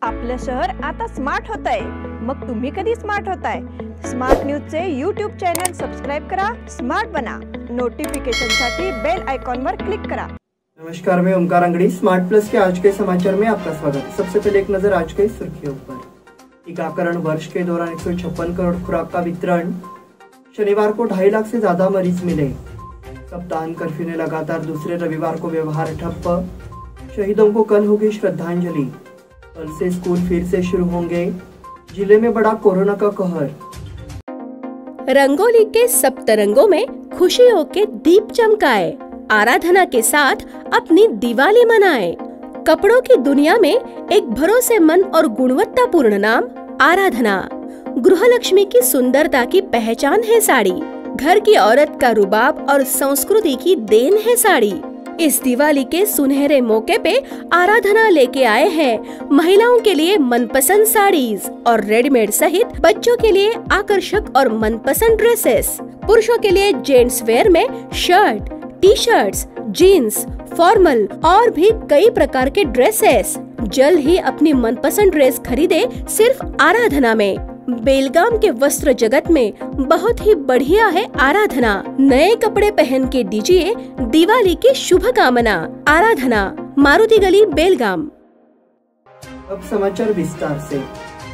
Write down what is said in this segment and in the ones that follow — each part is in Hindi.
आपलं शहर आता स्मार्ट होत आहे। मग तुम्ही कधी स्मार्ट होताय? स्मार्ट न्यूजचे यूट्यूब चॅनल सबस्क्राइब करा, स्मार्ट बना। नोटिफिकेशनसाठी बेल आइकॉन पर क्लिक करा। नमस्कार, मैं ओमकार अंगड़ी। स्मार्ट प्लस के आज के समाचार में आपका स्वागत। सबसे पहले एक नजर आज के सुर्खियों पर। टीकाकरण वर्ष के दौरान 156 करोड़ खुराक का वितरण। शनिवार को 2.5 लाख से ज्यादा मरीज मिले। सप्ताहांत कर्फ्यू ने लगातार दूसरे रविवार को व्यवहार ठप्प। शहीदों को कल होगी श्रद्धांजलि। कल से स्कूल फिर से शुरू होंगे। जिले में बढ़ा कोरोना का कहर। रंगोली के सप्तरंगों में खुशियों के दीप चमकाए, आराधना के साथ अपनी दिवाली मनाए। कपड़ों की दुनिया में एक भरोसेमंद और गुणवत्तापूर्ण नाम आराधना। गृहलक्ष्मी की सुंदरता की पहचान है साड़ी। घर की औरत का रुबाब और संस्कृति की देन है साड़ी। इस दिवाली के सुनहरे मौके पे आराधना लेके आए हैं महिलाओं के लिए मनपसंद साड़ीज और रेडीमेड सहित बच्चों के लिए आकर्षक और मनपसंद ड्रेसेस। पुरुषों के लिए जेंट्स वेयर में shirt, T shirts, jeans, formal और भी कई प्रकार के ड्रेसेस। जल्द ही अपनी मनपसंद ड्रेस खरीदे सिर्फ आराधना में। बेलगाम के वस्त्र जगत में बहुत ही बढ़िया है आराधना। नए कपड़े पहन के दीजिए दिवाली की शुभकामना। आराधना, मारुति गली, बेलगाम। अब समाचार विस्तार से।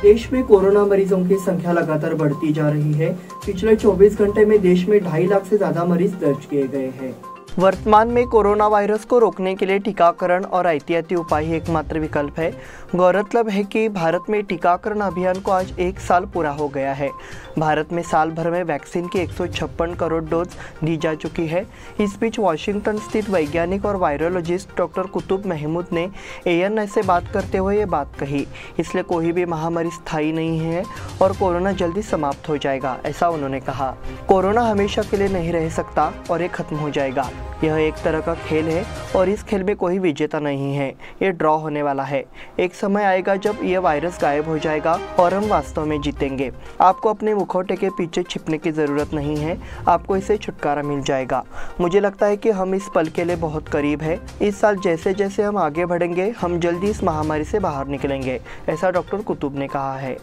देश में कोरोना मरीजों की संख्या लगातार बढ़ती जा रही है। पिछले 24 घंटे में देश में 2.5 लाख से ज्यादा मरीज दर्ज किए गए हैं। वर्तमान में कोरोना वायरस को रोकने के लिए टीकाकरण और एहतियाती उपाय ही एकमात्र विकल्प है। गौरतलब है कि भारत में टीकाकरण अभियान को आज 1 साल पूरा हो गया है। भारत में साल भर में वैक्सीन की 156 करोड़ डोज दी जा चुकी है। इस बीच वाशिंगटन स्थित वैज्ञानिक और वायरोलॉजिस्ट डॉक्टर कुतुब महमूद ने ANI से बात करते हुए ये बात कही। इसलिए कोई भी महामारी स्थायी नहीं है और कोरोना जल्दी समाप्त हो जाएगा, ऐसा उन्होंने कहा। कोरोना हमेशा के लिए नहीं रह सकता और ये खत्म हो जाएगा। यह एक तरह का खेल है और इस खेल में कोई विजेता नहीं है। ये ड्रॉ होने वाला है। एक समय आएगा जब यह वायरस गायब हो जाएगा और हम वास्तव में जीतेंगे। आपको अपने मुखौटे के पीछे छिपने की ज़रूरत नहीं है। आपको इससे छुटकारा मिल जाएगा। मुझे लगता है कि हम इस पल के लिए बहुत करीब है। इस साल जैसे जैसे हम आगे बढ़ेंगे, हम जल्दी इस महामारी से बाहर निकलेंगे, ऐसा डॉक्टर कुतुब ने कहा है।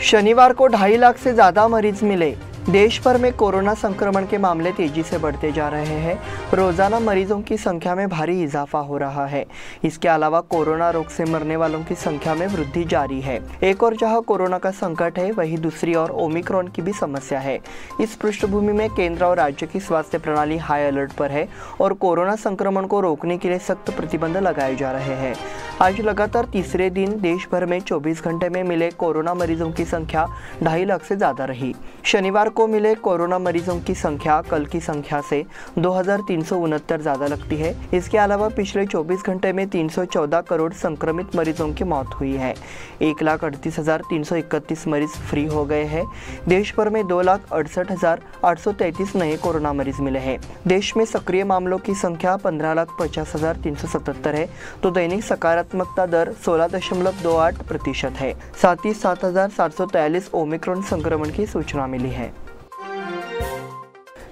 शनिवार को 2.5 लाख से ज़्यादा मरीज मिले। देश भर में कोरोना संक्रमण के मामले तेजी से बढ़ते जा रहे हैं। रोजाना मरीजों की संख्या में भारी इजाफा हो रहा है। इसके अलावा कोरोना रोग से मरने वालों की संख्या में वृद्धि जारी है। एक और जहां कोरोना का संकट है, वहीं दूसरी ओर ओमिक्रॉन की भी समस्या है। इस पृष्ठभूमि में केंद्र और राज्य की स्वास्थ्य प्रणाली हाई अलर्ट पर है और कोरोना संक्रमण को रोकने के लिए सख्त प्रतिबंध लगाए जा रहे हैं। आज लगातार तीसरे दिन देश भर में 24 घंटे में मिले कोरोना मरीजों की संख्या 2.5 लाख से ज्यादा रही। शनिवार को मिले कोरोना मरीजों की संख्या कल की संख्या से 2369 ज्यादा लगती है। इसके अलावा पिछले 24 घंटे में 314 करोड़ संक्रमित मरीजों की मौत हुई है। 1,38,331 मरीज फ्री हो गए हैं। देश भर में 2,68,833 नए कोरोना मरीज मिले हैं। देश में सक्रिय मामलों की संख्या 15,50,377 है, तो दैनिक सकारात्मकता दर 16.28% है। साथ ही 7,743 ओमिक्रॉन संक्रमण की सूचना मिली है।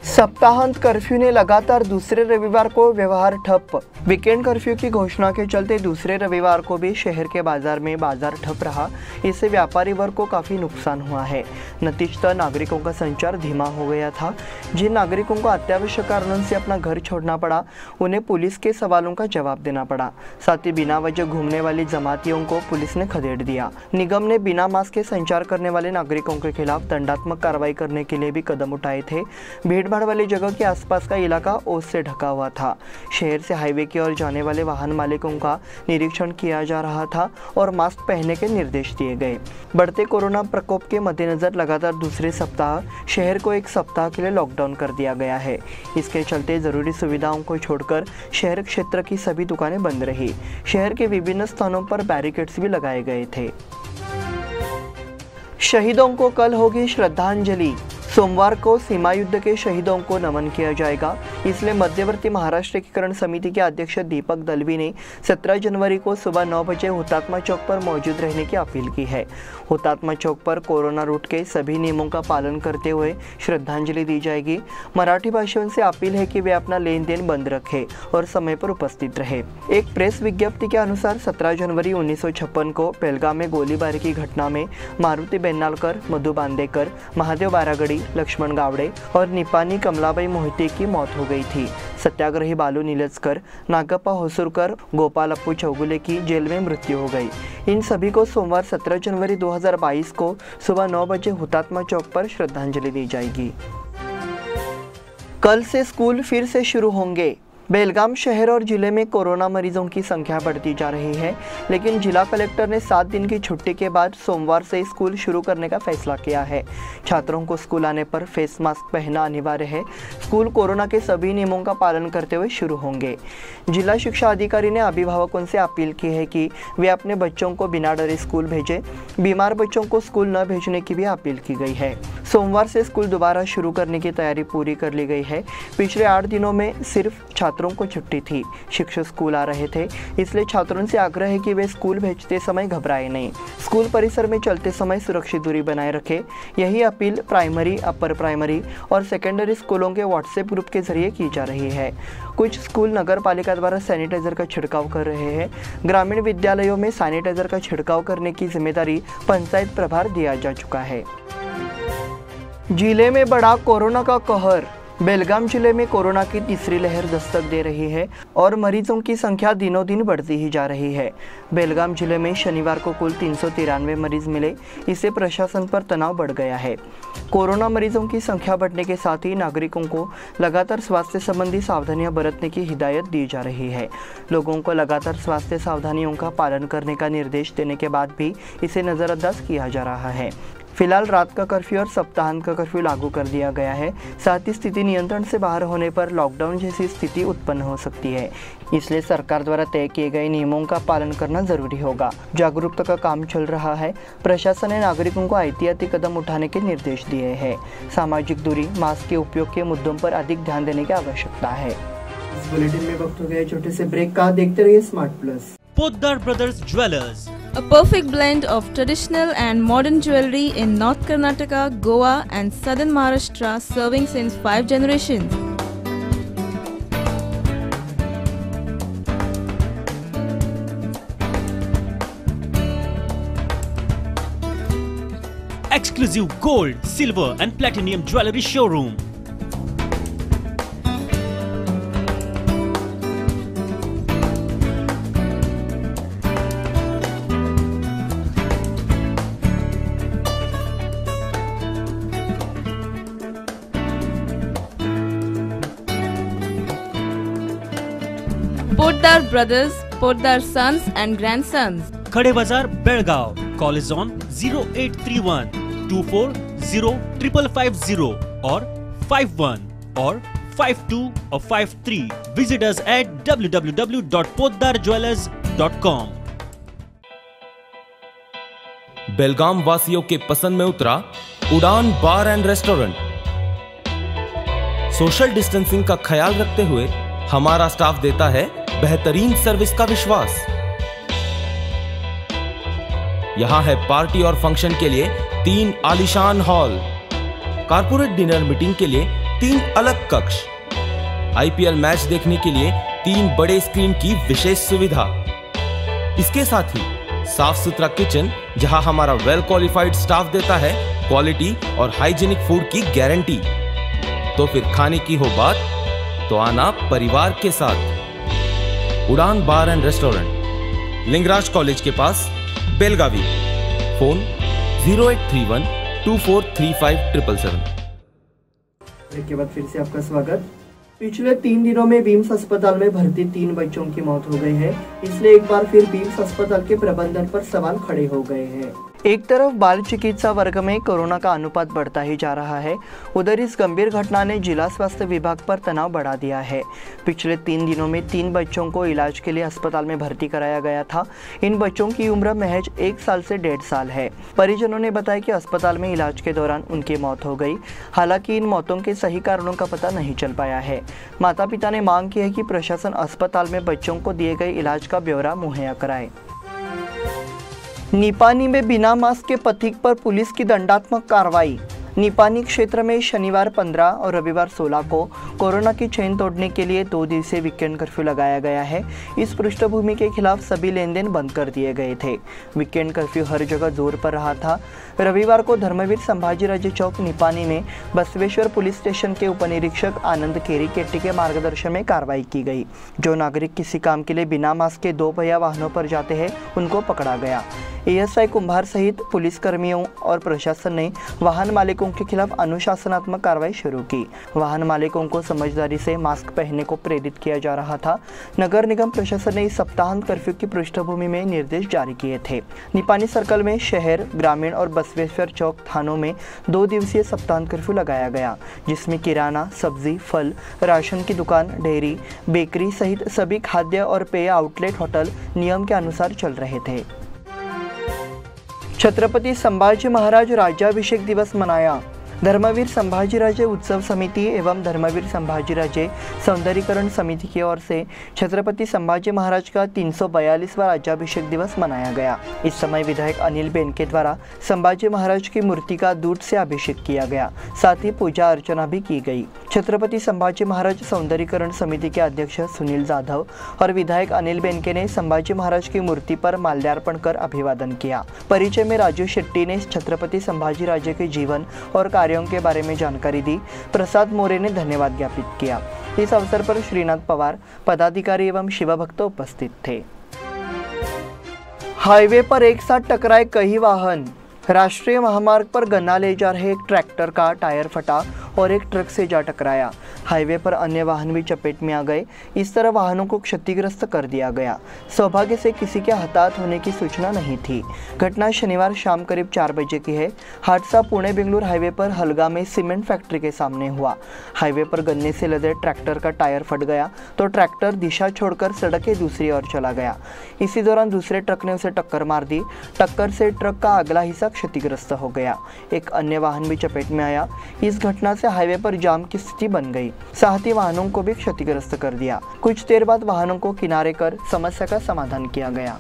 सप्ताहांत कर्फ्यू ने लगातार दूसरे रविवार को व्यवहार ठप। वीकेंड कर्फ्यू की घोषणा के चलते दूसरे रविवार को भी शहर के बाजार में बाजार ठप रहा। इससे व्यापारी वर्ग को काफ़ी नुकसान हुआ है। नतीजतः नागरिकों का संचार धीमा हो गया था। जिन नागरिकों को अत्यावश्यक कारणों से अपना घर छोड़ना पड़ा, उन्हें पुलिस के सवालों का जवाब देना पड़ा। साथ ही बिना वजह घूमने वाली जमातियों को पुलिस ने खदेड़ दिया। निगम ने बिना मास्क के संचार करने वाले नागरिकों के खिलाफ दंडात्मक कार्रवाई करने के लिए भी कदम उठाए थे। भीड़भाड़ वाली जगह के आसपास का इलाका ओस से ढका हुआ था। शहर से हाईवे की ओर जाने वाले वाहन मालिकों का निरीक्षण किया जा रहा था और मास्क पहनने के निर्देश दिए गए। बढ़ते कोरोना प्रकोप के मद्देनजर लगातार दूसरे सप्ताह शहर को 1 सप्ताह के लिए लॉकडाउन कर दिया गया है। इसके चलते जरूरी सुविधाओं को छोड़कर शहर क्षेत्र की सभी दुकानें बंद रही। शहर के विभिन्न स्थानों पर बैरिकेड्स भी लगाए गए थे। शहीदों को कल होगी श्रद्धांजलि। सोमवार को सीमा युद्ध के शहीदों को नमन किया जाएगा। इसलिए मध्यवर्ती महाराष्ट्र एकीकरण समिति के अध्यक्ष दीपक दलवी ने 17 जनवरी को सुबह 9 बजे हुतात्मा चौक पर मौजूद रहने की अपील की है। हुतात्मा चौक पर कोरोना रूट के सभी नियमों का पालन करते हुए श्रद्धांजलि दी जाएगी। मराठी भाषियों से अपील है कि वे अपना लेन देन बंद रखें और समय पर उपस्थित रहे। एक प्रेस विज्ञप्ति के अनुसार 17 जनवरी 1956 को बेलगाम में गोलीबारी की घटना में मारुति बेन्नालकर, मधु बांदेकर, महादेव बारागड़ी, लक्ष्मण गावड़े और निपानी कमलाबाई मोहिते की मौत हो गई थी। सत्याग्रही बालू नीलजकर, नागप्पा होसुरकर, गोपाल अप्पू चौगुले की जेल में मृत्यु हो गई। इन सभी को सोमवार 17 जनवरी 2022 को सुबह 9 बजे हुतात्मा चौक पर श्रद्धांजलि दी जाएगी। कल से स्कूल फिर से शुरू होंगे। बेलगाम शहर और जिले में कोरोना मरीजों की संख्या बढ़ती जा रही है, लेकिन जिला कलेक्टर ने 7 दिन की छुट्टी के बाद सोमवार से स्कूल शुरू करने का फैसला किया है। छात्रों को स्कूल आने पर फेस मास्क पहनना अनिवार्य है। स्कूल कोरोना के सभी नियमों का पालन करते हुए शुरू होंगे। जिला शिक्षा अधिकारी ने अभिभावकों से अपील की है कि वे अपने बच्चों को बिना डरे स्कूल भेजें। बीमार बच्चों को स्कूल न भेजने की भी अपील की गई है। सोमवार से स्कूल दोबारा शुरू करने की तैयारी पूरी कर ली गई है। पिछले 8 दिनों में सिर्फ छात्रों को छुट्टी थी। शिक्षक स्कूल आ रहे थे, इसलिए छात्रों से आग्रह है कि वे स्कूल भेजते समय घबराएं नहीं। स्कूल परिसर में चलते समय सुरक्षित दूरी बनाए रखें। यही अपील प्राइमरी, अपर प्राइमरी और सेकेंडरी स्कूलों के व्हाट्सएप ग्रुप के जरिए की जा रही है। कुछ स्कूल नगर पालिका द्वारा सैनिटाइजर का छिड़काव कर रहे हैं। ग्रामीण विद्यालयों में सैनिटाइजर का छिड़काव करने की जिम्मेदारी पंचायत प्रभार दिया जा चुका है। जिले में बढ़ा कोरोना का कहर। बेलगाम जिले में कोरोना की तीसरी लहर दस्तक दे रही है और मरीजों की संख्या दिनों दिन बढ़ती ही जा रही है। बेलगाम जिले में शनिवार को कुल 393 मरीज मिले। इससे प्रशासन पर तनाव बढ़ गया है। कोरोना मरीजों की संख्या बढ़ने के साथ ही नागरिकों को लगातार स्वास्थ्य संबंधी सावधानियां बरतने की हिदायत दी जा रही है। लोगों को लगातार स्वास्थ्य सावधानियों का पालन करने का निर्देश देने के बाद भी इसे नज़रअंदाज किया जा रहा है। फिलहाल रात का कर्फ्यू और सप्ताहांत का कर्फ्यू लागू कर दिया गया है। साथ ही स्थिति नियंत्रण से बाहर होने पर लॉकडाउन जैसी स्थिति उत्पन्न हो सकती है। इसलिए सरकार द्वारा तय किए गए नियमों का पालन करना जरूरी होगा। जागरूकता का काम चल रहा है। प्रशासन ने नागरिकों को एहतियाती कदम उठाने के निर्देश दिए हैं। सामाजिक दूरी, मास्क के उपयोग के मुद्दों पर अधिक ध्यान देने की आवश्यकता है। इस बुलेटिन में वक्त हो गया छोटे से ब्रेक का। देखते रहिए smart plus. Poddar brothers jewellers, a perfect blend of traditional and modern jewelry in North Karnataka, Goa and Southern Maharashtra, serving since 5 generations. exclusive gold, silver and platinum jewelry showroom. Poddar Brothers, Poddar Sons and Grandsons. Khade Bazar, Belgaum. Call is on 0831 240 5550 or 51 or 52 or 53. Visit us at www.poddarjewelers.com. बेलगाम वासियों के पसंद में उतरा उड़ान बार एंड रेस्टोरेंट। सोशल डिस्टेंसिंग का ख्याल रखते हुए हमारा स्टाफ देता है बेहतरीन सर्विस का विश्वास। यहां है पार्टी और फंक्शन के लिए 3 आलीशान हॉल, कारपोरेट डिनर मीटिंग के लिए 3 अलग कक्ष, आईपीएल मैच देखने के लिए 3 बड़े स्क्रीन की विशेष सुविधा। इसके साथ ही साफ सुथरा किचन जहां हमारा वेल क्वालिफाइड स्टाफ देता है क्वालिटी और हाइजीनिक फूड की गारंटी। तो फिर खाने की हो बात तो आना परिवार के साथ। उड़ान बार एंड रेस्टोरेंट, लिंगराज कॉलेज के पास, बेलगावी। फोन 0831 2435 777। के बाद फिर से आपका स्वागत। पिछले 3 दिनों में बीम्स अस्पताल में भर्ती 3 बच्चों की मौत हो गई है। इसलिए एक बार फिर बीम्स अस्पताल के प्रबंधन पर सवाल खड़े हो गए हैं। एक तरफ बाल चिकित्सा वर्ग में कोरोना का अनुपात बढ़ता ही जा रहा है, उधर इस गंभीर घटना ने जिला स्वास्थ्य विभाग पर तनाव बढ़ा दिया है। पिछले 3 दिनों में 3 बच्चों को इलाज के लिए अस्पताल में भर्ती कराया गया था। इन बच्चों की उम्र महज 1 साल से 1.5 साल है। परिजनों ने बताया कि अस्पताल में इलाज के दौरान उनकी मौत हो गई। हालांकि इन मौतों के सही कारणों का पता नहीं चल पाया है। माता पिता ने मांग की है कि प्रशासन अस्पताल में बच्चों को दिए गए इलाज का ब्यौरा मुहैया कराए। निपानी में बिना मास्क के पथिक पर पुलिस की दंडात्मक कार्रवाई। निपानी क्षेत्र में शनिवार 15 और रविवार 16 को कोरोना की चेन तोड़ने के लिए 2 दिवसीय वीकेंड कर्फ्यू लगाया गया है। इस पृष्ठभूमि के खिलाफ सभी लेन देन बंद कर दिए गए थे। वीकेंड कर्फ्यू हर जगह जोर पर रहा था। रविवार को धर्मवीर संभाजीराजे चौक निपानी में बसवेश्वर पुलिस स्टेशन के उपनिरीक्षक आनंद केरी केट्टी के मार्गदर्शन में कार्रवाई की गई। जो नागरिक किसी काम के लिए बिना मास्क के 2 पहिया वाहनों पर जाते हैं उनको पकड़ा गया। एएसआई कुंभार सहित पुलिसकर्मियों और प्रशासन ने वाहन मालिकों के खिलाफ अनुशासनात्मक कार्रवाई शुरू की। वाहन मालिकों को समझदारी से मास्क पहनने को प्रेरित किया जा रहा था। नगर निगम प्रशासन ने इस सप्ताहांत कर्फ्यू की पृष्ठभूमि में निर्देश जारी किए थे। निपानी सर्कल में शहर, ग्रामीण और बसवेश्वर चौक थानों में 2 दिवसीय सप्ताहांत कर्फ्यू लगाया गया, जिसमें किराना, सब्जी, फल, राशन की दुकान, डेयरी, बेकरी सहित सभी खाद्य और पेय आउटलेट होटल नियम के अनुसार चल रहे थे। छत्रपति संभाजी महाराज राज्याभिषेक दिवस मनाया। धर्मवीर संभाजीराजे उत्सव समिति एवं धर्मवीर संभाजीराजे सौंदर्यीकरण समिति की ओर से छत्रपति संभाजी महाराज का 342वां राज्याभिषेक दिवस मनाया गया। इस समय विधायक अनिल बेनके द्वारा संभाजी महाराज की मूर्ति का दूध से अभिषेक किया गया, साथ ही पूजा अर्चना भी की गई। छत्रपति संभाजी महाराज सौंदर्यीकरण समिति के अध्यक्ष सुनील जाधव और विधायक अनिल बेनके ने संभाजी महाराज की मूर्ति पर माल्यार्पण कर अभिवादन किया। परिचय में राजू शेट्टी ने छत्रपति संभाजीराजे के जीवन और कार्यों के बारे में जानकारी दी। प्रसाद मोरे ने धन्यवाद ज्ञापित किया। इस अवसर पर श्रीनाथ पवार, पदाधिकारी एवं शिवभक्त उपस्थित थे। हाईवे पर एक साथ टकराए कई वाहन। राष्ट्रीय महामार्ग पर गन्ना ले जा रहे एक ट्रैक्टर का टायर फटा और एक ट्रक से जा टकराया। हाईवे पर अन्य वाहन भी चपेट में आ गए। इस तरह वाहनों को क्षतिग्रस्त कर दिया गया। सौभाग्य से किसी के हताहत होने की सूचना नहीं थी। घटना शनिवार शाम करीब 4 बजे की है। हादसा पुणे बेंगलुरु हाईवे पर हलगा में सीमेंट फैक्ट्री के सामने हुआ। हाईवे पर गन्ने से लदे ट्रैक्टर का टायर फट गया तो ट्रैक्टर दिशा छोड़कर सड़क के दूसरी ओर चला गया। इसी दौरान दूसरे ट्रक ने उसे टक्कर मार दी। टक्कर से ट्रक का अगला हिस्सा क्षतिग्रस्त हो गया। एक अन्य वाहन भी चपेट में आया। इस घटना से हाईवे पर जाम की स्थिति बन गई, साथ ही वाहनों को भी क्षतिग्रस्त कर दिया। कुछ देर बाद वाहनों को किनारे कर समस्या का समाधान किया गया।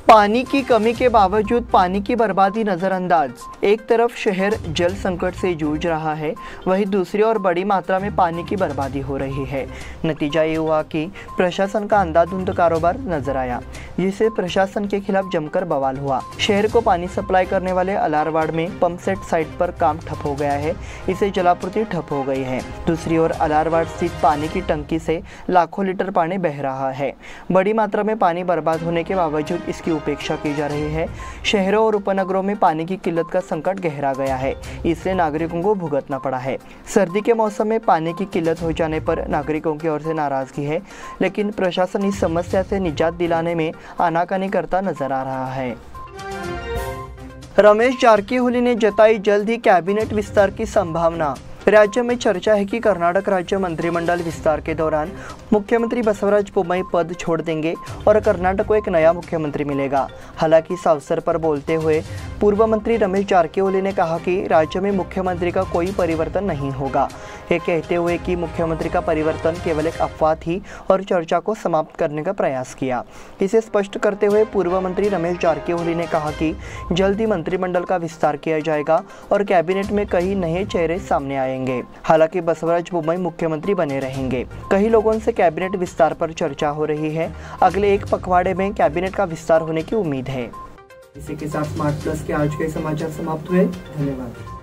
पानी की कमी के बावजूद पानी की बर्बादी नजरअंदाज। एक तरफ शहर जल संकट से जूझ रहा है, वहीं दूसरी ओर बड़ी मात्रा में पानी की बर्बादी हो रही है। नतीजा ये हुआ कि प्रशासन का अंधाधुंध कारोबार नजर आया, जिससे प्रशासन के खिलाफ जमकर बवाल हुआ। शहर को पानी सप्लाई करने वाले अलारवाड़ में पंप सेट साइट पर काम ठप हो गया है, इससे जलापूर्ति ठप हो गई है। दूसरी ओर अलारवाड़ स्थित पानी की टंकी से लाखों लीटर पानी बह रहा है। बड़ी मात्रा में पानी बर्बाद होने के बावजूद इसकी उपेक्षा की जा रही है। शहरों और उपनगरों में पानी की किल्लत का संकट गहरा गया है, इससे नागरिकों को भुगतना पड़ा है। सर्दी के मौसम में पानी की किल्लत हो जाने पर नागरिकों की ओर से नाराजगी है, लेकिन प्रशासन इस समस्या से निजात दिलाने में आनाकानी करता नजर आ रहा है। रमेश जारकीहोली ने जताई जल्द ही कैबिनेट विस्तार की संभावना। राज्य में चर्चा है कि कर्नाटक राज्य मंत्रिमंडल विस्तार के दौरान मुख्यमंत्री बसवराज बोम्मई पद छोड़ देंगे और कर्नाटक को एक नया मुख्यमंत्री मिलेगा। हालांकि इस अवसर पर बोलते हुए पूर्व मंत्री रमेश जारकीहोली ने कहा कि राज्य में मुख्यमंत्री का कोई परिवर्तन नहीं होगा। ये कहते हुए कि मुख्यमंत्री का परिवर्तन केवल एक अफवाह थी और चर्चा को समाप्त करने का प्रयास किया। इसे स्पष्ट करते हुए पूर्व मंत्री रमेश जारकीहोली ने कहा कि जल्द ही मंत्रिमंडल का विस्तार किया जाएगा और कैबिनेट में कई नए चेहरे सामने आएंगे। हालांकि बसवराज बोम्मई मुख्यमंत्री बने रहेंगे। कई लोगों से कैबिनेट विस्तार पर चर्चा हो रही है। अगले एक पखवाड़े में कैबिनेट का विस्तार होने की उम्मीद है। इसी के साथ स्मार्ट प्लस के आज के समाचार समाप्त हुए। धन्यवाद।